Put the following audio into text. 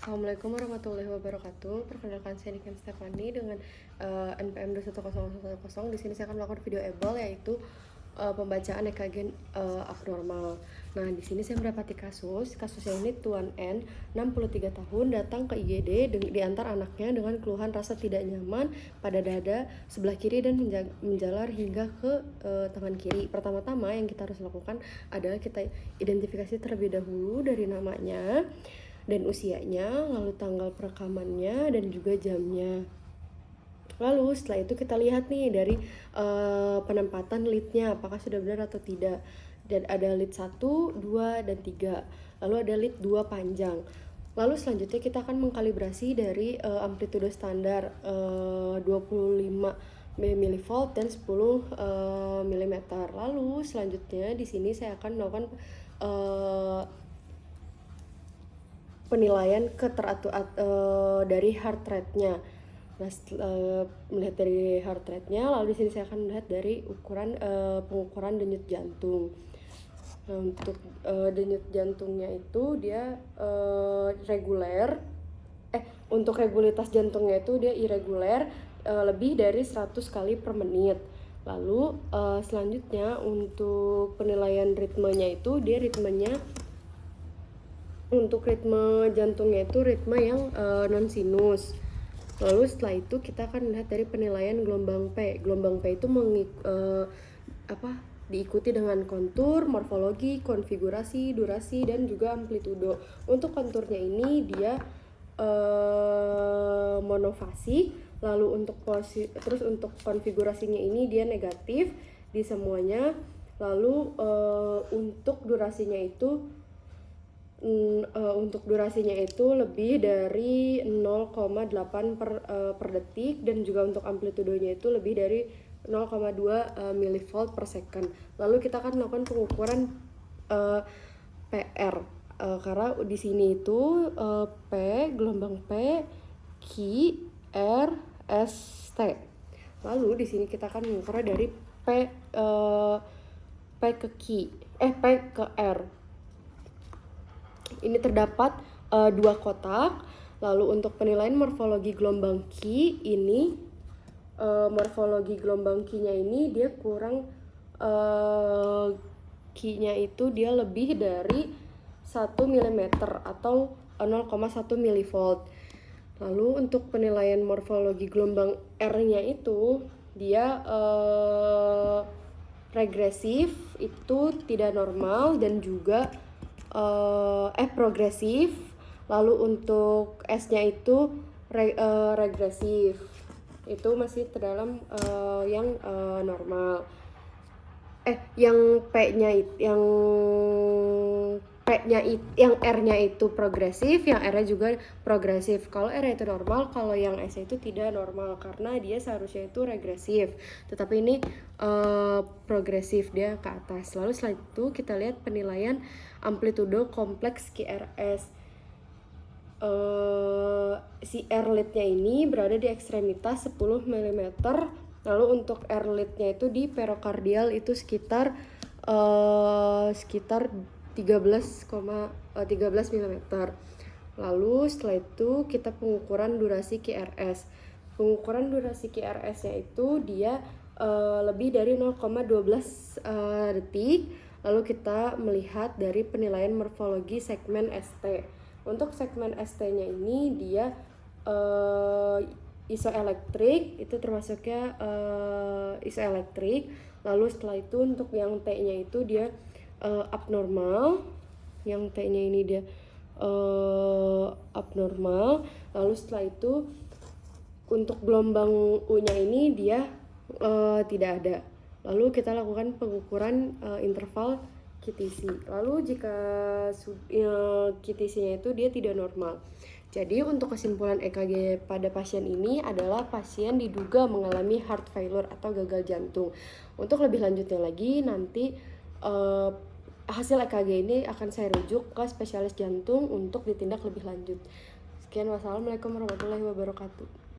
Assalamualaikum warahmatullahi wabarakatuh. Perkenalkan saya Niken Stefani dengan NPM 21010. Di sini saya akan melakukan video EBAL yaitu pembacaan EKG abnormal. Nah, di sini saya mendapati kasusnya ini Tuan N, 63 tahun, datang ke IGD diantar anaknya dengan keluhan rasa tidak nyaman pada dada sebelah kiri dan menjalar hingga ke tangan kiri. Pertama-tama yang kita harus lakukan adalah kita identifikasi terlebih dahulu dari namanya dan usianya, lalu tanggal perekamannya dan juga jamnya. Lalu setelah itu kita lihat nih dari penempatan leadnya apakah sudah benar atau tidak. Dan ada lead 1, 2, dan 3. Lalu ada lead 2 panjang. Lalu selanjutnya kita akan mengkalibrasi dari amplitude standar 25 mV dan 10 mm. Lalu selanjutnya di sini saya akan melakukan penilaian dari heart rate-nya. Nah, melihat dari heart rate-nya, lalu di sini saya akan melihat dari pengukuran denyut jantung. Nah, untuk denyut jantungnya itu dia reguler. Untuk regulitas jantungnya itu dia irreguler, lebih dari 100 kali per menit. Lalu selanjutnya untuk penilaian ritmenya itu dia untuk ritme jantungnya itu ritme yang non sinus. Lalu setelah itu kita akan melihat dari penilaian gelombang P. Gelombang P itu diikuti dengan kontur, morfologi, konfigurasi, durasi, dan juga amplitudo. Untuk konturnya ini dia monofasi. Lalu untuk konfigurasinya ini dia negatif di semuanya. Lalu untuk durasinya itu lebih dari 0,8 per detik, dan juga untuk amplitudonya itu lebih dari 0,2 mV per second. Lalu kita akan melakukan pengukuran PR karena di sini itu gelombang P, Q, R, S, T. Lalu di sini kita akan mengukur dari P ke R. Ini terdapat 2 kotak. Lalu untuk penilaian morfologi gelombang Q ini, morfologi gelombang Q-nya ini dia kurang, Q-nya itu dia lebih dari 1 mm atau 0,1 mV. Lalu untuk penilaian morfologi gelombang R-nya itu dia regresif, itu tidak normal, dan juga progresif. Lalu untuk S-nya itu regresif, itu masih terdalam yang normal. Yang R-nya itu progresif, yang R-nya juga progresif. Kalau R itu normal, kalau yang S itu tidak normal karena dia seharusnya itu regresif, tetapi ini progresif, dia ke atas. Lalu setelah itu kita lihat penilaian amplitudo kompleks QRS. Si R-lead-nya ini berada di ekstremitas 10 mm. Lalu untuk R-lead-nya itu di perikardial itu sekitar 13 mm. Lalu setelah itu kita pengukuran durasi QRS. Pengukuran durasi QRS-nya itu dia lebih dari 0,12 detik. Lalu kita melihat dari penilaian morfologi segmen ST. Untuk segmen ST-nya ini dia isoelektrik, itu termasuknya isoelektrik. Lalu setelah itu untuk yang T-nya itu dia abnormal. Yang T-nya ini dia abnormal. Lalu setelah itu untuk gelombang U-nya ini dia tidak ada. Lalu kita lakukan pengukuran interval QTC. Lalu jika QTC-nya itu dia tidak normal. Jadi untuk kesimpulan EKG pada pasien ini adalah pasien diduga mengalami heart failure atau gagal jantung. Untuk lebih lanjutnya lagi nanti hasil EKG ini akan saya rujuk ke spesialis jantung untuk ditindak lebih lanjut. Sekian, wassalamualaikum warahmatullahi wabarakatuh.